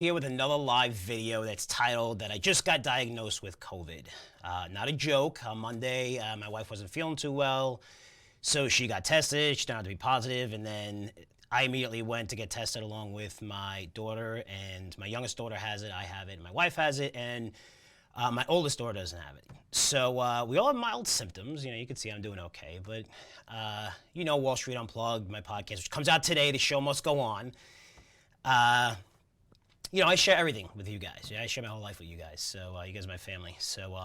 Here with another live video that's titled that I just got diagnosed with COVID. Not a joke. On Monday, my wife wasn't feeling too well, so she got tested. She turned out to be positive, and then I immediately went to get tested along with my daughter, and my youngest daughter has it, I have it, and my wife has it, and my oldest daughter doesn't have it. So we all have mild symptoms. You can see I'm doing okay, but Wall Street Unplugged, my podcast, which comes out today, the show must go on. I share everything with you guys. I share my whole life with you guys. So you guys are my family. So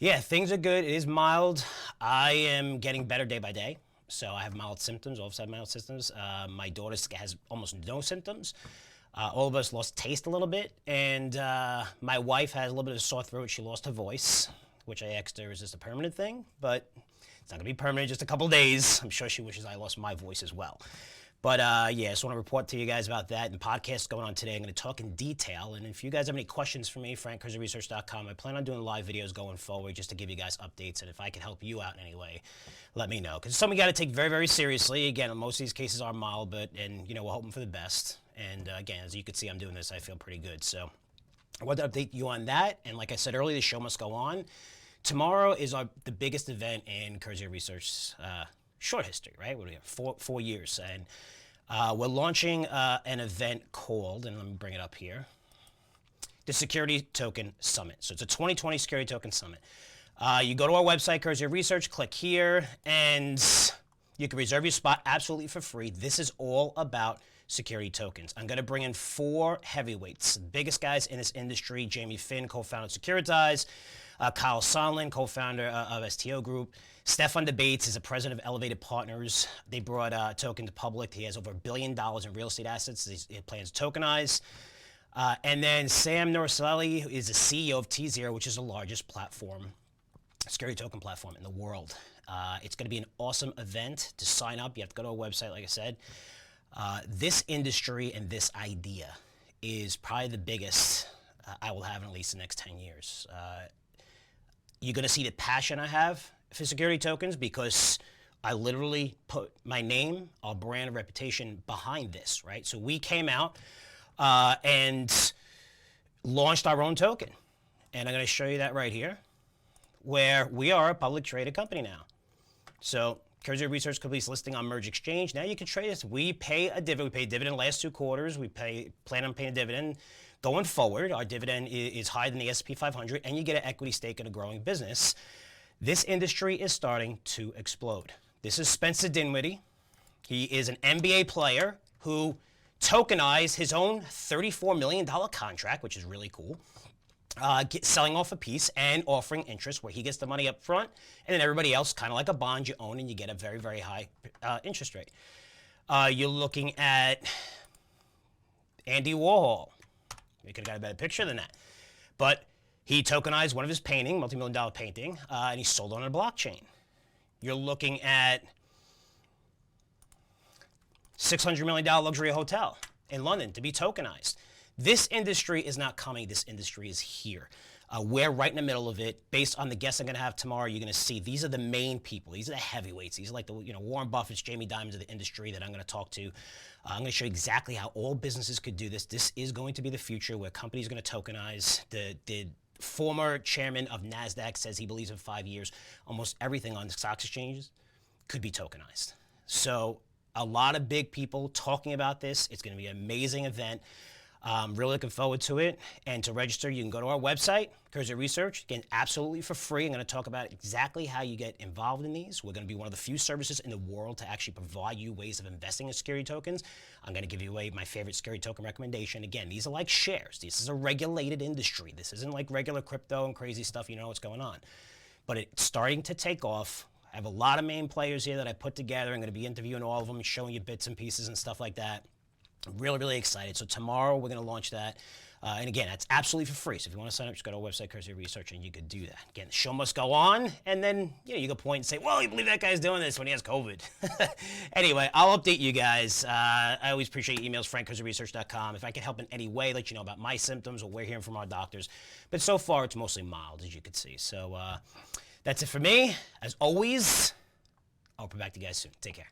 things are good. It is mild. I am getting better day by day. So I have mild symptoms. All of us have mild symptoms. My daughter has almost no symptoms. All of us lost taste a little bit. And my wife has a little bit of a sore throat. She lost her voice, which I asked her, is this a permanent thing? But it's not going to be permanent, just a couple days. I'm sure she wishes I lost my voice as well. But I just want to report to you guys about that. And podcast going on today, I'm going to talk in detail. And if you guys have any questions for me, frankcurzioresearch.com. I plan on doing live videos going forward just to give you guys updates. And if I can help you out in any way, let me know. Because it's something you got to take very, very seriously. Again, most of these cases are mild, but we're hoping for the best. And again, as you can see, I'm doing this. I feel pretty good. So I want to update you on that. And like I said earlier, the show must go on. Tomorrow is the biggest event in Curzio Research short history, right? What do we have? 4 years. And we're launching an event called, and let me bring it up here, the Security Token Summit. So it's a 2020 Security Token Summit. You go to our website, Curzio Research, click here, and you can reserve your spot absolutely for free. This is all about security tokens. I'm going to bring in 4 heavyweights, the biggest guys in this industry: Jamie Finn, co-founder of Securitize; Kyle Sonlin, co-founder of STO Group; Stefan Bates is the president of Elevated Partners. They brought a token to public. He has over $1 billion in real estate assets he plans to tokenize. And then Sam Norsali is the CEO of T0, which is the largest security token platform in the world. It's going to be an awesome event. To sign up, you have to go to our website, like I said. This industry and this idea is probably the biggest I will have in at least the next 10 years. You're going to see the passion I have for security tokens because I literally put my name, our brand, reputation behind this, right? So we came out and launched our own token. And I'm going to show you that right here, where we are a public traded company now. So Curzio Research completes listing on Merge Exchange. Now you can trade us. We pay a dividend. We paid dividend the last 2 quarters. We plan on paying a dividend going forward. Our dividend is higher than the S&P 500, and you get an equity stake in a growing business. This industry is starting to explode. This is Spencer Dinwiddie. He is an NBA player who tokenized his own $34 million contract, which is really cool, selling off a piece and offering interest where he gets the money up front, and then everybody else, kind of like a bond you own, and you get a very, very high interest rate. You're looking at Andy Warhol. We could have got a better picture than that. But he tokenized one of his painting, multi-million-dollar painting, and he sold it on a blockchain. You're looking at $600 million luxury hotel in London to be tokenized. This industry is not coming. This industry is here. We're right in the middle of it. Based on the guests I'm going to have tomorrow, you're going to see these are the main people. These are the heavyweights. These are like the Warren Buffett's, Jamie Dimons of the industry that I'm going to talk to. I'm going to show you exactly how all businesses could do this. This is going to be the future where companies are going to tokenize. The former chairman of NASDAQ says he believes in 5 years, almost everything on the stock exchanges could be tokenized. So a lot of big people talking about this. It's going to be an amazing event. Really looking forward to it. And to register, you can go to our website, Curzio Research. Again, absolutely for free. I'm going to talk about exactly how you get involved in these. We're going to be one of the few services in the world to actually provide you ways of investing in security tokens. I'm going to give you away my favorite security token recommendation. Again, these are like shares. This is a regulated industry. This isn't like regular crypto and crazy stuff. You know what's going on. But it's starting to take off. I have a lot of main players here that I put together. I'm going to be interviewing all of them, showing you bits and pieces and stuff like that. I'm really, really excited. So tomorrow we're going to launch that. And again, that's absolutely for free. So if you want to sign up, just go to our website, Curzio Research, and you could do that. Again, the show must go on. And then you can point and say, well, you believe that guy's doing this when he has COVID. Anyway, I'll update you guys. I always appreciate emails, frankcurzioresearch.com. If I can help in any way, let you know about my symptoms or we're hearing from our doctors. But so far, it's mostly mild, as you can see. So that's it for me. As always, I'll be back to you guys soon. Take care.